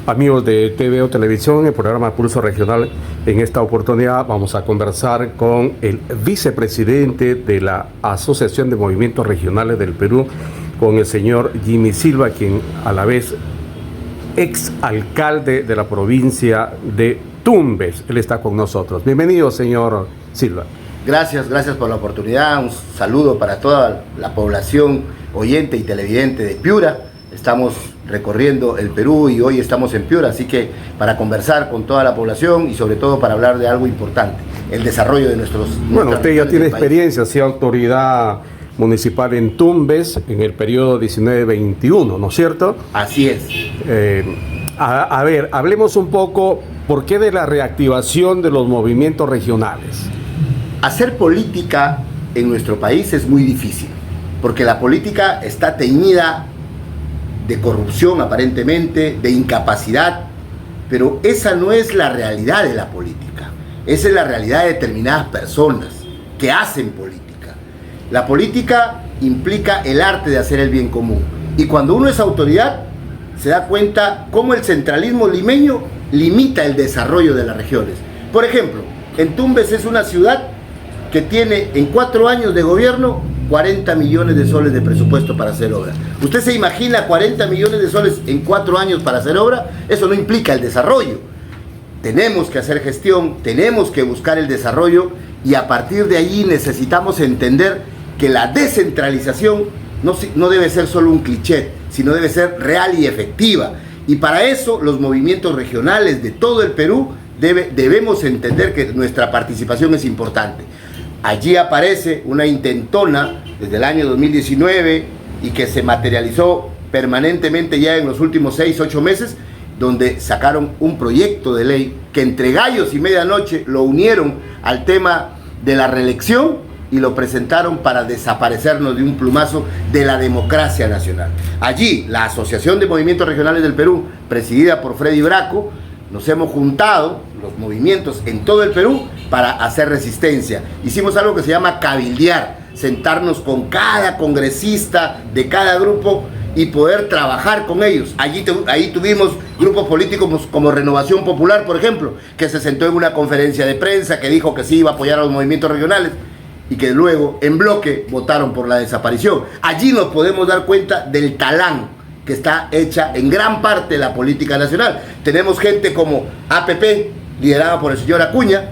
Amigos de TVO Televisión, el programa Pulso Regional. En esta oportunidad vamos a conversar con el vicepresidente de la Asociación de Movimientos Regionales del Perú, con el señor Jimmy Silva, quien a la vez ex alcalde de la provincia de Tumbes. Él está con nosotros. Bienvenido, señor Silva. Gracias por la oportunidad. Un saludo para toda la población oyente y televidente de Piura. Estamos recorriendo el Perú y hoy estamos en Piura, así que para conversar con toda la población y sobre todo para hablar de algo importante, el desarrollo de nuestros... Bueno, usted ya tiene experiencia, ha sido autoridad municipal en Tumbes en el periodo 19-21, ¿no es cierto? Así es. A ver, hablemos un poco, ¿por qué de la reactivación de los movimientos regionales? Hacer política en nuestro país es muy difícil, porque la política está teñida de corrupción aparentemente, de incapacidad, pero esa no es la realidad de la política. Esa es la realidad de determinadas personas que hacen política. La política implica el arte de hacer el bien común, y cuando uno es autoridad se da cuenta cómo el centralismo limeño limita el desarrollo de las regiones. Por ejemplo, en Tumbes es una ciudad que tiene en 4 años de gobierno 40 millones de soles de presupuesto para hacer obra. ¿Usted se imagina 40 millones de soles en 4 años para hacer obra? Eso no implica el desarrollo. Tenemos que hacer gestión, tenemos que buscar el desarrollo, y a partir de allí necesitamos entender que la descentralización no debe ser solo un cliché, sino debe ser real y efectiva. Y para eso los movimientos regionales de todo el Perú debemos entender que nuestra participación es importante. Allí aparece una intentona desde el año 2019 y que se materializó permanentemente ya en los últimos 6-8 meses, donde sacaron un proyecto de ley que entre gallos y medianoche lo unieron al tema de la reelección y lo presentaron para desaparecernos de un plumazo de la democracia nacional. Allí la Asociación de Movimientos Regionales del Perú, presidida por Freddy Braco, nos hemos juntado, los movimientos en todo el Perú, para hacer resistencia. Hicimos algo que se llama cabildear, sentarnos con cada congresista de cada grupo y poder trabajar con ellos. Ahí tuvimos grupos políticos como Renovación Popular, por ejemplo, que se sentó en una conferencia de prensa, que dijo que sí iba a apoyar a los movimientos regionales, y que luego en bloque votaron por la desaparición. Allí nos podemos dar cuenta del talán que está hecha en gran parte la política nacional. Tenemos gente como APP, liderada por el señor Acuña,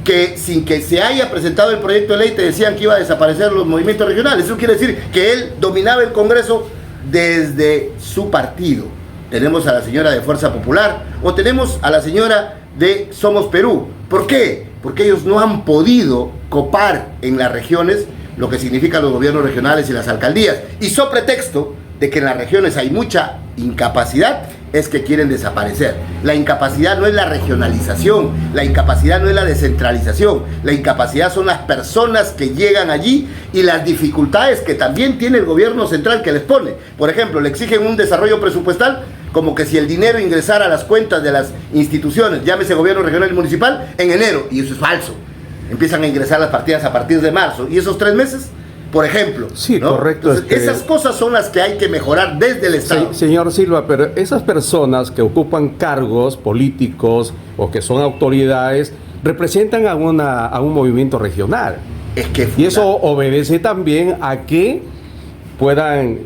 que sin que se haya presentado el proyecto de ley te decían que iba a desaparecer los movimientos regionales. Eso quiere decir que él dominaba el Congreso desde su partido. Tenemos a la señora de Fuerza Popular, o tenemos a la señora de Somos Perú. ¿Por qué? Porque ellos no han podido copar en las regiones lo que significan los gobiernos regionales y las alcaldías, y sobre pretexto de que en las regiones hay mucha incapacidad, es que quieren desaparecer. La incapacidad no es la regionalización, la incapacidad no es la descentralización, la incapacidad son las personas que llegan allí y las dificultades que también tiene el gobierno central que les pone. Por ejemplo, le exigen un desarrollo presupuestal como que si el dinero ingresara a las cuentas de las instituciones, llámese gobierno regional y municipal, en enero, y eso es falso. Empiezan a ingresar las partidas a partir de marzo, y esos 3 meses, por ejemplo. Sí, ¿no? correcto. Entonces, esas cosas son las que hay que mejorar desde el Estado. Sí, señor Silva, pero esas personas que ocupan cargos políticos o que son autoridades representan a un movimiento regional. Y eso obedece también a que puedan,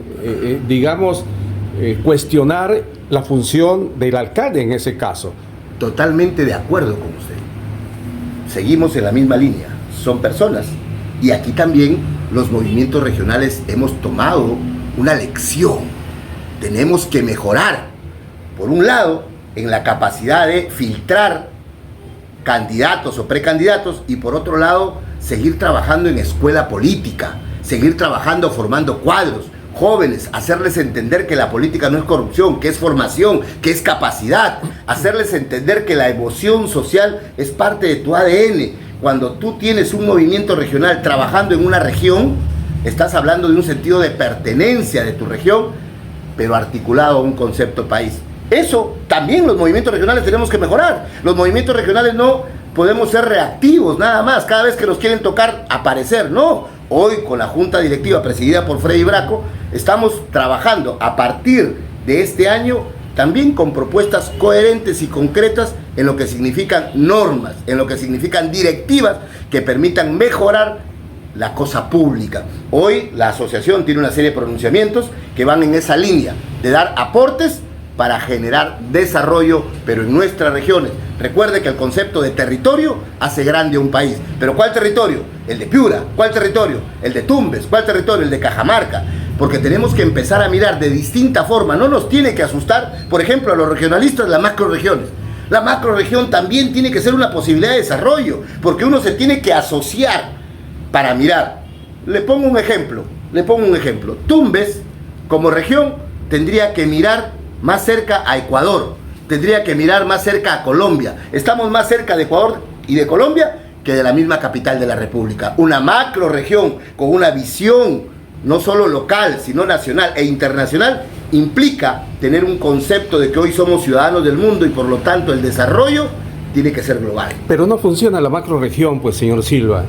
cuestionar la función del alcalde en ese caso. Totalmente de acuerdo con usted. Seguimos en la misma línea. Son personas. Y aquí también los movimientos regionales hemos tomado una lección. Tenemos que mejorar, por un lado, en la capacidad de filtrar candidatos o precandidatos, y por otro lado, seguir trabajando en escuela política, seguir trabajando formando cuadros, jóvenes, hacerles entender que la política no es corrupción, que es formación, que es capacidad, hacerles entender que la emoción social es parte de tu ADN. Cuando tú tienes un movimiento regional trabajando en una región, estás hablando de un sentido de pertenencia de tu región, pero articulado a un concepto país. Eso también los movimientos regionales tenemos que mejorar. Los movimientos regionales no podemos ser reactivos nada más, cada vez que nos quieren tocar aparecer, no. Hoy con la junta directiva presidida por Freddy Braco estamos trabajando a partir de este año también con propuestas coherentes y concretas en lo que significan normas, en lo que significan directivas que permitan mejorar la cosa pública. Hoy la asociación tiene una serie de pronunciamientos que van en esa línea de dar aportes para generar desarrollo, pero en nuestras regiones. Recuerde que el concepto de territorio hace grande a un país. ¿Pero cuál territorio? El de Piura. ¿Cuál territorio? El de Tumbes. ¿Cuál territorio? El de Cajamarca. Porque tenemos que empezar a mirar de distinta forma. No nos tiene que asustar, por ejemplo, a los regionalistas las macroregiones. La macroregión también tiene que ser una posibilidad de desarrollo, porque uno se tiene que asociar para mirar. Le pongo un ejemplo. Tumbes, como región, tendría que mirar más cerca a Ecuador, tendría que mirar más cerca a Colombia. Estamos más cerca de Ecuador y de Colombia que de la misma capital de la República. Una macro región con una visión no solo local, sino nacional e internacional, implica tener un concepto de que hoy somos ciudadanos del mundo y por lo tanto el desarrollo tiene que ser global. Pero no funciona la macroregión, pues, señor Silva.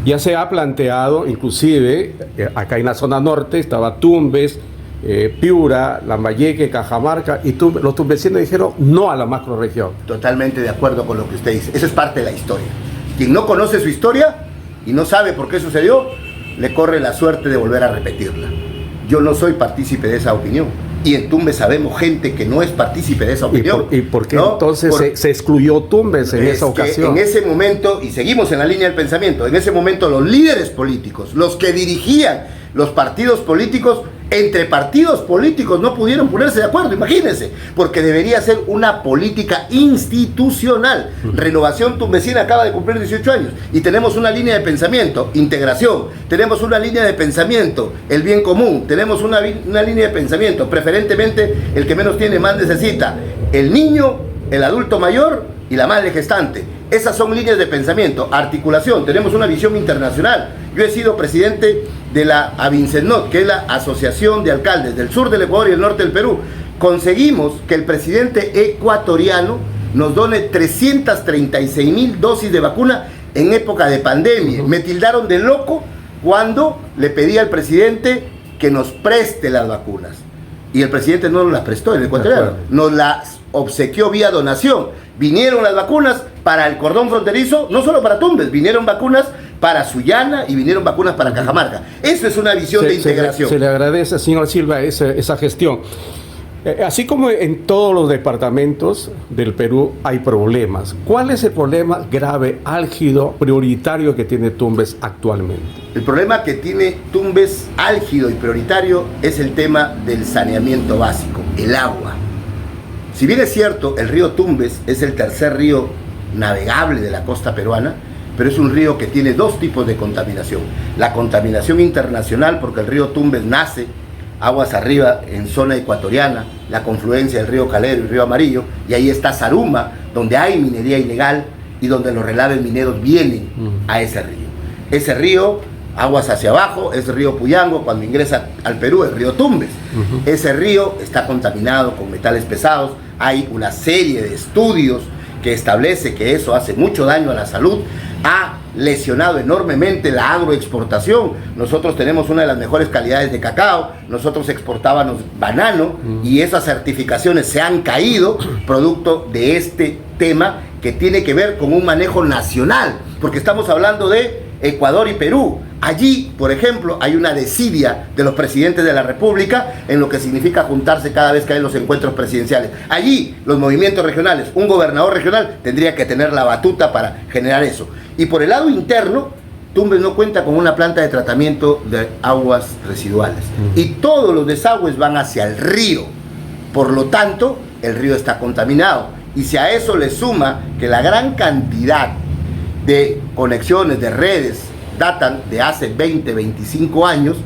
Ya se ha planteado, inclusive, acá en la zona norte estaba Tumbes, Piura, Lambayeque, Cajamarca, y los tumbesinos dijeron no a la macroregión. Totalmente de acuerdo con lo que usted dice. Eso es parte de la historia. Quien no conoce su historia y no sabe por qué sucedió, le corre la suerte de volver a repetirla. Yo no soy partícipe de esa opinión. Y en Tumbes sabemos gente que no es partícipe de esa opinión. ¿Y por qué, ¿no? Entonces se excluyó Tumbes en esa ocasión? En ese momento, y seguimos en la línea del pensamiento, en ese momento los líderes políticos, los que dirigían los partidos políticos, entre partidos políticos no pudieron ponerse de acuerdo, imagínense, porque debería ser una política institucional. Renovación Tumbesina acaba de cumplir 18 años y tenemos una línea de pensamiento, integración, tenemos una línea de pensamiento, el bien común, tenemos una línea de pensamiento, preferentemente el que menos tiene más necesita, el niño, el adulto mayor y la madre gestante. Esas son líneas de pensamiento, articulación, tenemos una visión internacional. Yo he sido presidente de la ABINCENOT, que es la Asociación de Alcaldes del sur del Ecuador y el norte del Perú. Conseguimos que el presidente ecuatoriano nos done 336,000 dosis de vacuna en época de pandemia. Me tildaron de loco cuando le pedí al presidente que nos preste las vacunas. Y el presidente no nos las prestó, el ecuatoriano, nos las obsequió vía donación. Vinieron las vacunas para el cordón fronterizo, no solo para Tumbes, vinieron vacunas para Sullana y vinieron vacunas para Cajamarca. Eso es una visión de integración. Se le agradece, señor Silva, esa gestión. Así como en todos los departamentos del Perú hay problemas, ¿cuál es el problema grave, álgido, prioritario que tiene Tumbes actualmente? El problema que tiene Tumbes álgido y prioritario es el tema del saneamiento básico, el agua. Si bien es cierto, el río Tumbes es el tercer río navegable de la costa peruana, pero es un río que tiene dos tipos de contaminación. La contaminación internacional, porque el río Tumbes nace aguas arriba en zona ecuatoriana, la confluencia del río Calero y el río Amarillo, y ahí está Zaruma, donde hay minería ilegal y donde los relaves mineros vienen a ese río. Ese río, aguas hacia abajo, es el río Puyango, cuando ingresa al Perú, el río Tumbes. Ese río está contaminado con metales pesados, hay una serie de estudios que establece que eso hace mucho daño a la salud, ha lesionado enormemente la agroexportación. Nosotros tenemos una de las mejores calidades de cacao, nosotros exportábamos banano y esas certificaciones se han caído producto de este tema que tiene que ver con un manejo nacional, porque estamos hablando de Ecuador y Perú. Allí, por ejemplo, hay una desidia de los presidentes de la República en lo que significa juntarse cada vez que hay los encuentros presidenciales. Allí, los movimientos regionales, un gobernador regional tendría que tener la batuta para generar eso. Y por el lado interno, Tumbes no cuenta con una planta de tratamiento de aguas residuales. Y todos los desagües van hacia el río. Por lo tanto, el río está contaminado. Y si a eso le suma que la gran cantidad de conexiones, de redes, datan de hace 20, 25 años,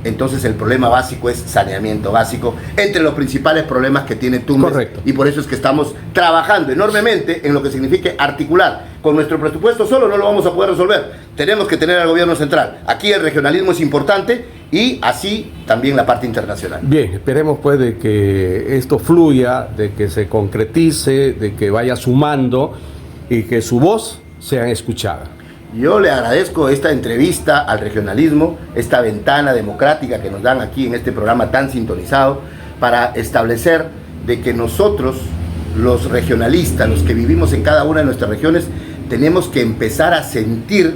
entonces el problema básico es saneamiento básico, entre los principales problemas que tiene Tumbes. Correcto. Y por eso es que estamos trabajando enormemente en lo que signifique articular. Con nuestro presupuesto solo no lo vamos a poder resolver. Tenemos que tener al gobierno central. Aquí el regionalismo es importante y así también la parte internacional. Bien, esperemos pues de que esto fluya, de que se concretice, de que vaya sumando y que su voz sea escuchada. Yo le agradezco esta entrevista al regionalismo, esta ventana democrática que nos dan aquí en este programa tan sintonizado para establecer de que nosotros, los regionalistas, los que vivimos en cada una de nuestras regiones, tenemos que empezar a sentir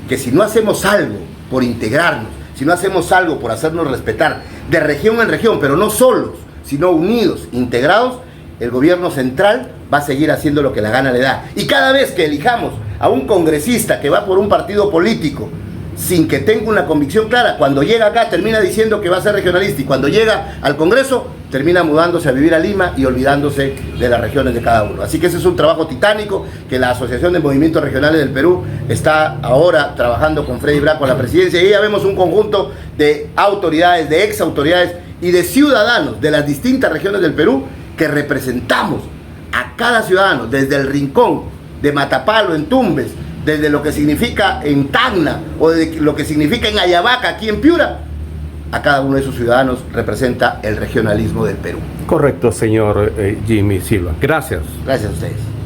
que si no hacemos algo por integrarnos, si no hacemos algo por hacernos respetar de región en región, pero no solos, sino unidos, integrados, el gobierno central va a seguir haciendo lo que la gana le da. Y cada vez que elijamos a un congresista que va por un partido político sin que tenga una convicción clara, cuando llega acá termina diciendo que va a ser regionalista y cuando llega al Congreso termina mudándose a vivir a Lima y olvidándose de las regiones de cada uno. Así que ese es un trabajo titánico que la Asociación de Movimientos Regionales del Perú está ahora trabajando con Freddy Braco a la presidencia, y ya vemos un conjunto de autoridades, de ex autoridades y de ciudadanos de las distintas regiones del Perú que representamos a cada ciudadano, desde el rincón de Matapalo en Tumbes, desde lo que significa en Tacna o de lo que significa en Ayabaca, aquí en Piura. A cada uno de esos ciudadanos representa el regionalismo del Perú. Correcto, señor Jimmy Silva. Gracias. Gracias a ustedes.